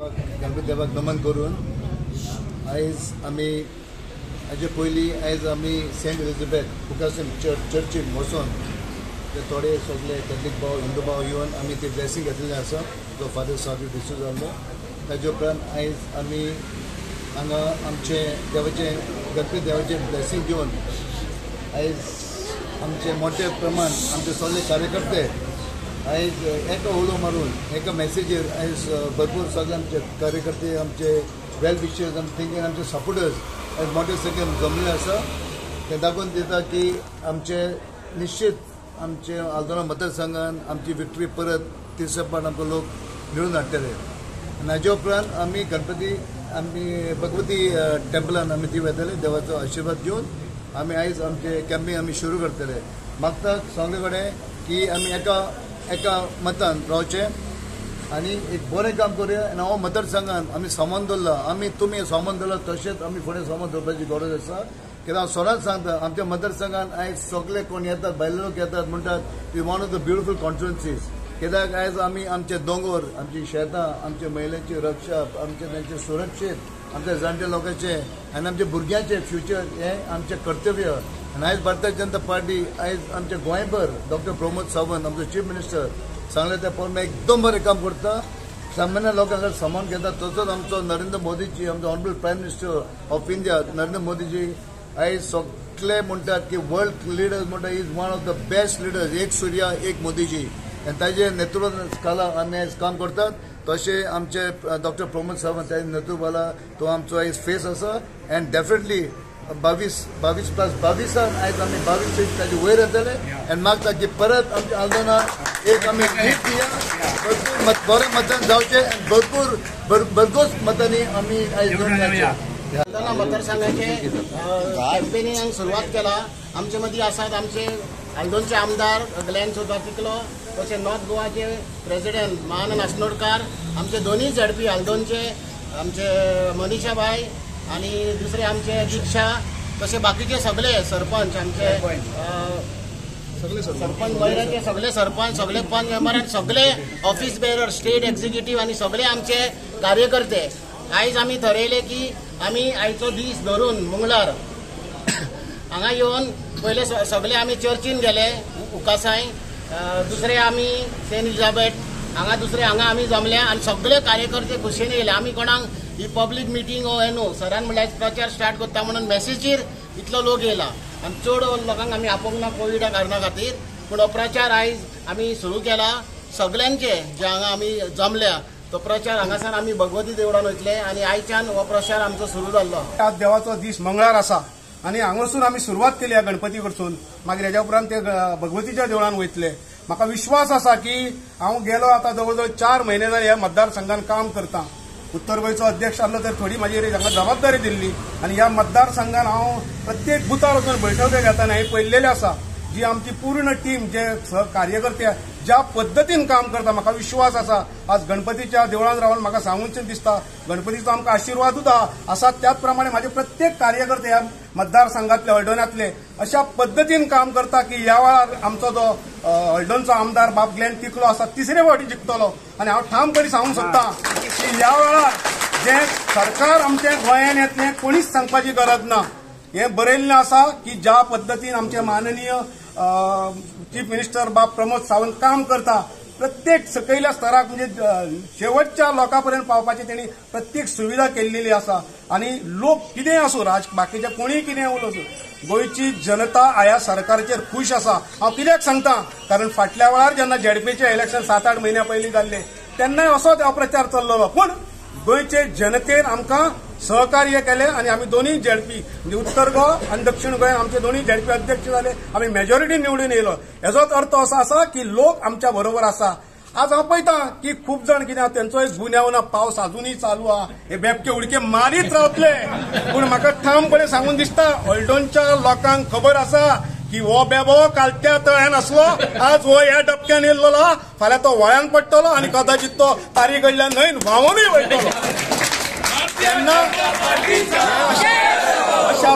गणपती देवाक नमन करून आयज आमी हाजे पयलीं आयज आमी सेंट एलिझाबेथ बुकासम चर्चीन वचून ते थोडे सगळे कॅथलीक भाव हिंदू भाव येवन आमी ते ब्लेसींग घेतलेलें आसा जो फादर साबी डिस्यू जाल्लो ताजे उपरांत आयज आमी हांगा आमचे देवाचे गणपती देवाचे ब्लेसींग घेवन आयज आमचे मोठे प्रमाण आमचे सगळे कार्यकर्ते आयज एका उलो मारून एका मेसेजीर आयज भरपूर सगळे आमचे कार्यकर्ते आमचे वेल विशर्स आम थिंकींग आमचे सपोर्टर्स आयज मोठे संख्येन जमले आसा ते दाखोवन दिता की आमचे निश्चित आमचे आल्दोना मतदारसंघान आमची विक्ट्री परत तिसरे फावट आमकां लोक मेळून हाडटले आनी हाजे उपरांत आमी गणपती आमी भगवती टेंपलान आमी ती वेतले देवाचो आशिर्वाद घेवन आमी आयज आमचे कॅम्पेन आमी सुरू करतले मागता सगळे कडेन की आमी एका मतान रावचे आनी एक बरें काम करूया आनी हांव मतदारसंघान आमी सामान दवरला आमी तुमी सामान दवरला तशेंच आमी फुडें सामान दवरपाची गरज आसा कित्याक हांव सदांच सांगता आमच्या मतदारसंघान आयज सगळे कोण येतात भायले लोक येतात म्हणटात one of the beautiful constituencies कित्याक आयज आमी आमचे दोंगर आमची शेतां आमच्या महिलांची रक्षा आमचे तांचे सुरक्षीत आमच्या जाणटे लोकांचे आनी आमच्या भुरग्यांचे फ्युचर हें आमचें कर्तव्य आनी आयज भारतीय जनता पार्टी आयज आमच्या गोंयभर डॉक्टर प्रमोद सावंत आमचो चीफ मिनिस्टर सांगले त्या प्रमाणे एकदम बरें काम करता सामान्य लोकांकडे सामान घेता तसोच आमचो नरेंद्र मोदीजी आमचो honourable prime minister of India Narendra Modiji आयज सगळे म्हणटात की वर्ल्ड लिडर्स म्हणटा is one of the best leaders एक सूर्या एक मोदीजी आनी ताजे नेतृत्वाला आमी आयज काम करतात तशें आमचे डॉक्टर प्रमोद सावंत ताजे नेतृत्वाला तो आमचो आयज फेस आसा एंड डेफिनेटली 22+22 आयज आमी 22 सीट ताजे वयर येतले आनी मागता की परत आमच्या आल्दोना एक आमी लीड दिया भरपूर बरें मतदान जावचें आनी भरघोस मतांनी आमी आयज आल्दोना मतदारसंघाचे कॅम्पेनिंग सुरवात केला आमचे मदीं आसात आमचे आल्दोनचे आमदार ग्लेन सुदातिकलो तशें नॉर्थ गोवाचे प्रेसिडेंट महान नासनोडकार आमचे दोनूय झडपी आल्दोनचे आमचे मनीषाबाई आणि दुसरे आमचे दीक्षा तसे बाकीचे सगळे सरपंच आमचे सरपंच गोंयचे सगळे सरपंच सगळे पंच मेंबर आनी सगळे ऑफिस बेरर स्टेट एक्झिक्युटीव आनी सगळे आमचे कार्यकर्ते आयज आमी ठरयले की आमी आयचो दीस धरून मंगळार हांगा येवन पयले सगळे आमी चर्चीन गेले उकासाय दुसरे आमी सेंट एलिझाबेथ हांगा दुसरे हांगा आमी जमले आनी सगळे कार्यकर्ते खुशेन येयले आमी कोणाक ही पब्लीक मिटींग हो न्हू सरान म्हणल्यार प्रचार स्टार्ट करता म्हणून मेसेजीर इतलो लोक येयला आनी चड लोकांक आमी आपोवंक ना कोविडा कारणा खातीर पूण हो प्रचार आयज आमी सुरू केला सगळ्यांचे जे हांगा आमी जमल्या तो प्रचार हांगासान आमी भगवती देवळान वयतले आनी आयच्यान हो प्रचार आमचो सुरू जाल्लो आज देवाचो दीस मंगळार आसा आनी हांगासून आमी सुरवात केली गणपती कडसून मागीर हेज्या उपरांत ते भगवतीच्या देवळान वयतले म्हाका विश्वास आसा की हांव गेलो आतां जवळ जवळ 4 म्हयने जाले ह्या मतदारसंघान काम करता उत्तर गोंयचो अध्यक्ष आसलो तर थोडी म्हाजी हांगा जबाबदारी दिल्ली आनी ह्या मतदारसंघान हांव प्रत्येक बुथार वचून बैठके घेताना हे पळयलेले आसा जी आमची पूर्ण टीम जे कार्यकर्ते ज्या पद्दतीन काम करता म्हाका विश्वास आसा आज गणपतीच्या देवळान रावन म्हाका सांगूचें दिसता गणपतीचो आमकां आशिर्वाद आसा त्याच प्रमाणे म्हाजे प्रत्येक कार्यकर्ते ह्या मतदारसंघातले हळडोण्यातले अशा पद्दतीन काम करता की ह्या वेळार आमचो जो हळडोणचो आमदार बाब ग्लेन तिकलो आसा तिसरे फावटी जिखतलो आनी हांव ठामपणी सांगूंक सोदता की ह्या वेळार जे सरकार आमचे गोंयांत येतलें कोणीच सांगपाची गरज ना हें बरयल्लें आसा की ज्या पद्दतीन आमचे माननीय चीफ मिनिस्टर बाब प्रमोद सावंत काम करता प्रत्येक सकयल्या स्तराक म्हणजे शेवटच्या लोकांपर्यंत पावपाची तेणी प्रत्येक सुविधा केल्लेली आसा आनी लोक कितेंय आसूं बाकीचे कोणीय कितेंय उलोवं गोंयची जनता ह्या सरकाराचेर खूश आसा हांव कित्याक सांगता कारण फाटल्या वेळार जेन्ना झेडपीचें इलेक्शन 7-8 म्हयन्या पयलीं जाल्लें तेन्नाय असोच हो प्रचार चल्लोलो पूण गोंयचे जनतेन आमकां सहकार्य केले आनी आमी दोनूय झेडपी म्हणजे उत्तर गोवा आनी दक्षिण गोंयांत आमचे दोनूय झेडपी अध्यक्ष जाले आमी मेजॉरिटी निवडून येयलो हेजोच अर्थ असो आसा की लोक आमच्या बरोबर आसा आज हांव पळयता की खूब जाण कितें तेंचो एक गुन्यांव पावस अजूनय चालू आहा हे बेबके उडके मारीत रावतले पूण म्हाका ठामपणे सांगून दिसता हळडोणच्या लोकांक खबर आसा की हो बेबो कालच्या तळ्यान आसलो आज हो ह्या डबक्यान येयल्लो फाल्यां तो वळ्यान पडटलो आनी कदाचित तो तारी कडल्यान न्हंयन व्हांवूनय वयतलो तेन्ना